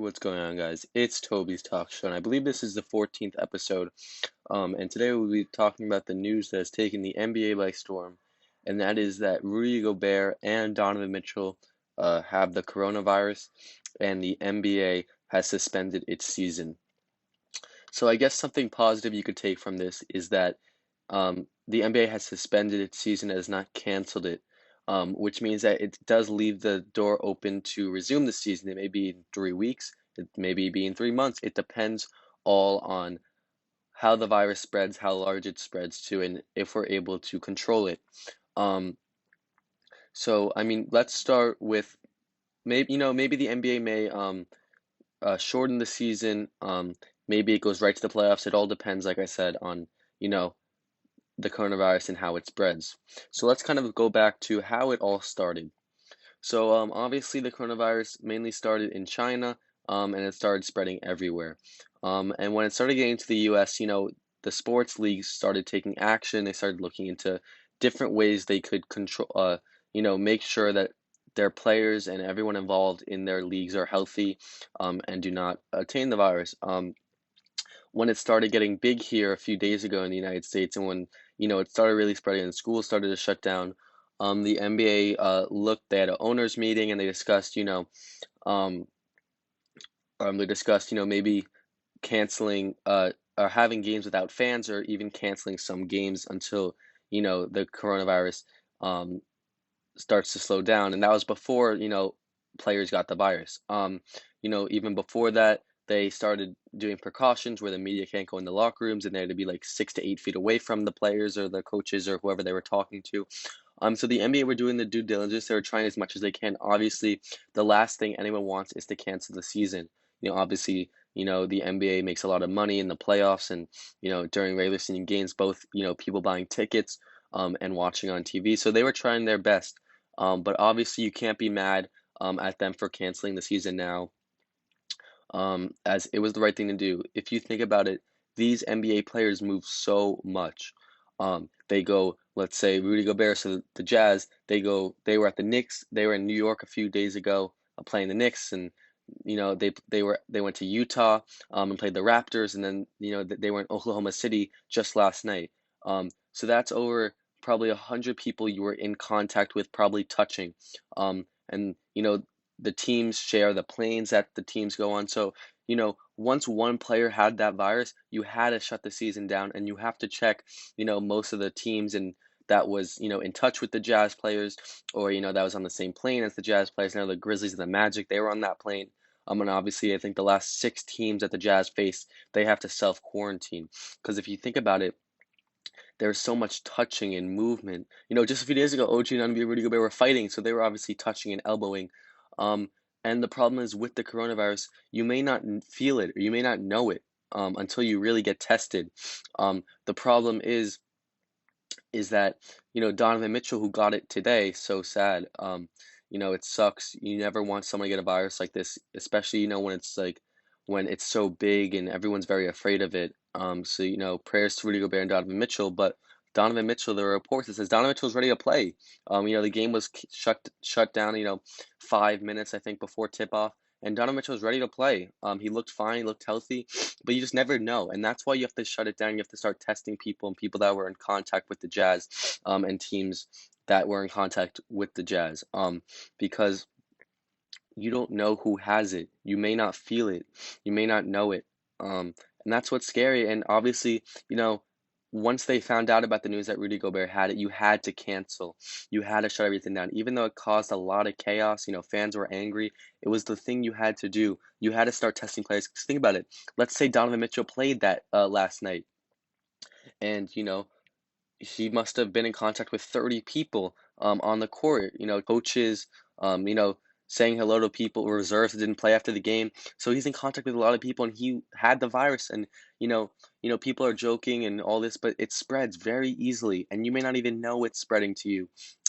what's going on, guys? It's Toby's Talkshow, and I believe this is the 14th episode. And today we'll be talking about the news that has taken the NBA by storm, and that is that Rudy Gobert and Donovan Mitchell have the coronavirus, and the NBA has suspended its season. So I guess something positive you could take from this is that the NBA has suspended its season, has not canceled it, which means that it does leave the door open to resume the season. It may be in 3 weeks, it may be in 3 months. It depends all on how the virus spreads, how large it spreads to, and if we're able to control it. Um, so I mean, let's start with maybe the NBA may shorten the season. Maybe it goes right to the playoffs. It all depends, like I said, on you know the coronavirus and how it spreads. So let's kind of go back to how it all started. So obviously the coronavirus mainly started in China, and it started spreading everywhere. And when it started getting to the U.S., the sports leagues started taking action. They started looking into different ways they could control, make sure that their players and everyone involved in their leagues are healthy, and do not attain the virus. When it started getting big here a few days ago in the United States, and when it started really spreading and schools started to shut down, the NBA they had an owners meeting and they discussed um, maybe canceling or having games without fans, or even canceling some games until the coronavirus um, starts to slow down. And that was before players got the virus. Even before that, they started doing precautions where the media can't go in the locker rooms, and they had to be like 6 to 8 feet away from the players or the coaches or whoever they were talking to. So the NBA were doing the due diligence. They were trying as much as they can. Obviously, the last thing anyone wants is to cancel the season. Obviously, the NBA makes a lot of money in the playoffs and, during regular season games, both, people buying tickets, and watching on TV. So they were trying their best. But obviously, you can't be mad at them for canceling the season now, as it was the right thing to do. If you think about it, these NBA players move so much. They go, let's say Rudy Gobert, so the Jazz, they were at the Knicks, they were in New York a few days ago, playing the Knicks, and they went to Utah, and played the Raptors, and then they were in Oklahoma City just last night. So that's over probably 100 people you were in contact with, probably touching, and the teams share the planes that the teams go on. So, once one player had that virus, you had to shut the season down, and you have to check, most of the teams and that was, in touch with the Jazz players, or, that was on the same plane as the Jazz players. Now the Grizzlies and the Magic, they were on that plane. And obviously, I think the last 6 teams that the Jazz faced, they have to self quarantine. Because if you think about it, there's so much touching and movement. Just a few days ago, OG and Rudy Gobert were fighting, so they were obviously touching and elbowing. Um, and the problem is with the coronavirus, you may not feel it or you may not know it until you really get tested. The problem is that Donovan Mitchell, who got it today, so sad. It sucks. You never want someone to get a virus like this, especially when it's so big and everyone's very afraid of it. So prayers to Rudy Gobert and Donovan Mitchell, but Donovan Mitchell, there are reports that says Donovan Mitchell's ready to play. The game was shut down, 5 minutes I think before tip off, and Donovan Mitchell was ready to play. He looked fine, he looked healthy, but you just never know, and that's why you have to shut it down. You have to start testing people and people that were in contact with the Jazz, and teams that were in contact with the Jazz, because you don't know who has it. You may not feel it. You may not know it. And that's what's scary. And obviously, once they found out about the news that Rudy Gobert had it, you had to cancel. You had to shut everything down. Even though it caused a lot of chaos, fans were angry. It was the thing you had to do. You had to start testing players. 'Cause think about it. Let's say Donovan Mitchell played that last night, and he must have been in contact with 30 people on the court, coaches, saying hello to people, reserves that didn't play after the game. So he's in contact with a lot of people, and he had the virus. And people are joking and all this, but it spreads very easily, and you may not even know it's spreading to you.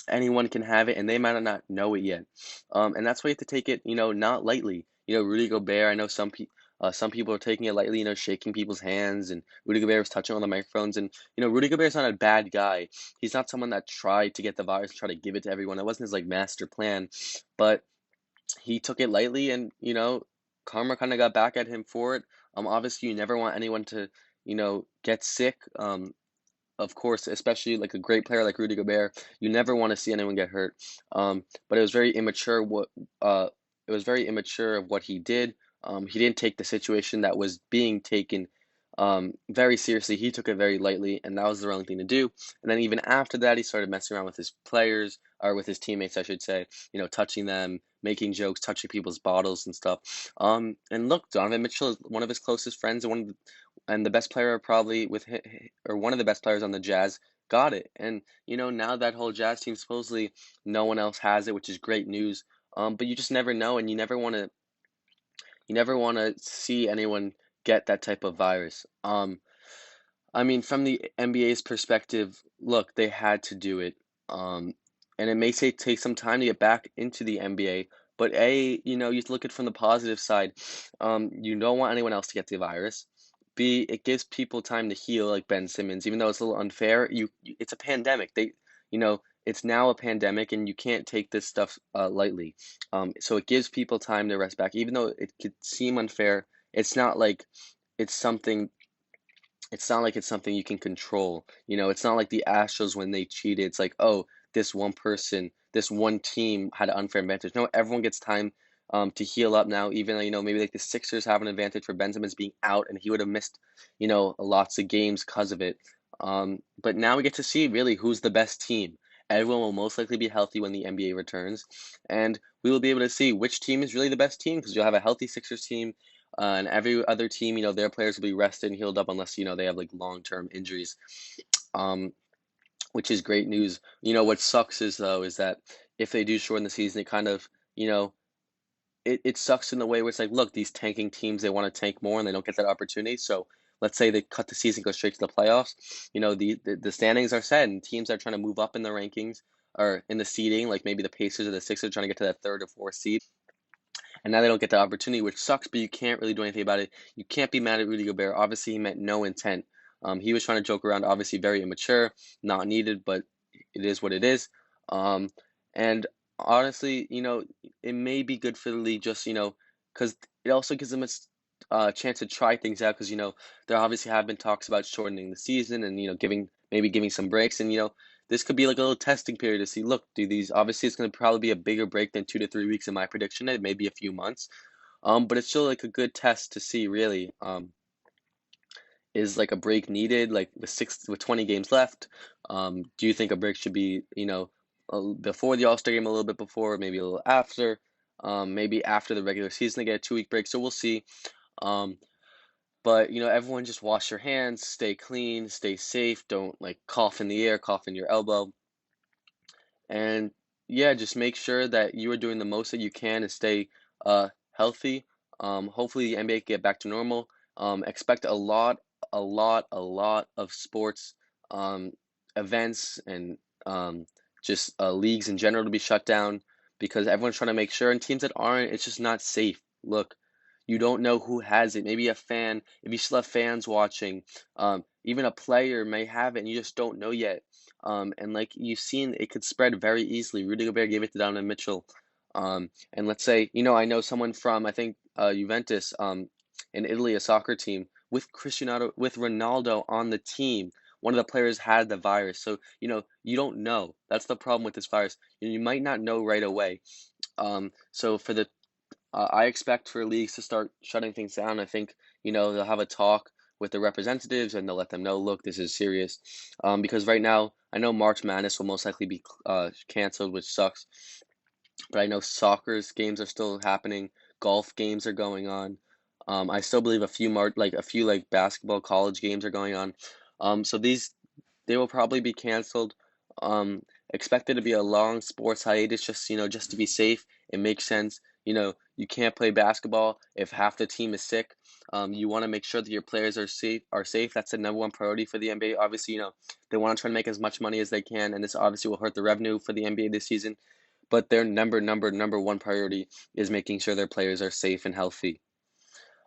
Anyone can have it, and they might not know it yet. And that's why you have to take it, not lightly. Rudy Gobert, I know some people are taking it lightly, shaking people's hands, and Rudy Gobert was touching on the microphones. And Rudy Gobert's not a bad guy. He's not someone that tried to get the virus, try to give it to everyone. That wasn't his master plan, but he took it lightly, and karma kind of got back at him for it. Obviously, you never want anyone to, get sick. Of course, especially like a great player like Rudy Gobert, you never want to see anyone get hurt. But it was very immature uh it was very immature of what he did. He didn't take the situation that was being taken very seriously. He took it very lightly, and that was the wrong thing to do. And then even after that, he started messing around with his players, or with his teammates, I should say, touching them, making jokes, touching people's bottles and stuff. And look, Donovan Mitchell is one of his closest friends and the best player probably or one of the best players on the Jazz got it. And now that whole Jazz team supposedly no one else has it, which is great news. But you just never know, and you never want to see anyone get that type of virus. I mean, from the NBA's perspective, look, they had to do it. Um, and it may take some time to get back into the NBA, but you look at it from the positive side. You don't want anyone else to get the virus. B, it gives people time to heal, like Ben Simmons, even though it's a little unfair. It's a pandemic. It's now a pandemic, and you can't take this stuff lightly. So it gives people time to rest back, even though it could seem unfair. It's not like it's something it's not like it's something you can control. It's not like the Astros when they cheated. It's like, oh, this one person, this one team had an unfair advantage. No, everyone gets time to heal up now. Even though, maybe like the Sixers have an advantage for Ben Simmons being out, and he would have missed, lots of games because of it. But now we get to see really who's the best team. Everyone will most likely be healthy when the NBA returns, and we will be able to see which team is really the best team because you'll have a healthy Sixers team, and every other team, their players will be rested and healed up unless, they have like long-term injuries, um, which is great news. What sucks is though is that if they do shorten the season, it kind of, it sucks in the way where it's like, look, these tanking teams, they want to tank more and they don't get that opportunity. So let's say they cut the season, go straight to the playoffs. The standings are set and teams are trying to move up in the rankings or in the seeding, like maybe the Pacers or the Sixers trying to get to that third or fourth seed, and now they don't get the opportunity, which sucks, but you can't really do anything about it. You can't be mad at Rudy Gobert. Obviously, he meant no intent. He was trying to joke around, obviously very immature, not needed, but it is what it is. Um, and honestly, it may be good for the league just, because it also gives them a chance to try things out because, there obviously have been talks about shortening the season and, giving some breaks. And, this could be like a little testing period to see, look, do these, obviously it's going to probably be a bigger break than 2 to 3 weeks in my prediction. It may be a few months. But it's still like a good test to see really, is like a break needed, like with 20 games left. Do you think a break should be, before the All-Star game, a little bit before, maybe a little after, maybe after the regular season, they get a 2-week break. So we'll see. Um, but everyone just wash your hands, stay clean, stay safe. Don't like cough in the air, cough in your elbow. And yeah, just make sure that you are doing the most that you can to stay healthy. Hopefully the NBA can get back to normal. Expect a lot of sports um, events and just leagues in general to be shut down because everyone's trying to make sure, and teams that aren't, it's just not safe. Look, you don't know who has it. Maybe a fan, if you still have fans watching, even a player may have it and you just don't know yet. And like you've seen, it could spread very easily. Rudy Gobert gave it to Donovan Mitchell. And let's say, I know someone from, I think, Juventus, in Italy, a soccer team, with Ronaldo on the team. One of the players had the virus. So, you don't know. That's the problem with this virus. You might not know right away. So I expect for leagues to start shutting things down. I think, they'll have a talk with the representatives and they'll let them know, look, this is serious. Because right now, I know March Madness will most likely be canceled, which sucks. But I know soccer's games are still happening. Golf games are going on. I still believe a few basketball college games are going on. So they will probably be canceled. Um, Expect it to be a long sports hiatus, just to be safe. It makes sense. You can't play basketball if half the team is sick. You want to make sure that your players are safe. Are safe. That's the number one priority for the NBA. Obviously, they want to try to make as much money as they can, and this obviously will hurt the revenue for the NBA this season. But their number one priority is making sure their players are safe and healthy.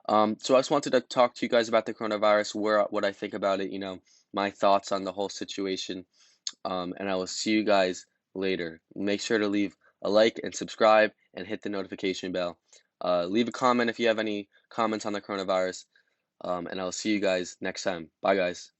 So I just wanted to talk to you guys about the coronavirus, what I think about it, my thoughts on the whole situation. And I will see you guys later. Make sure to leave a like and subscribe and hit the notification bell. Leave a comment if you have any comments on the coronavirus, and I'll see you guys next time. Bye, guys.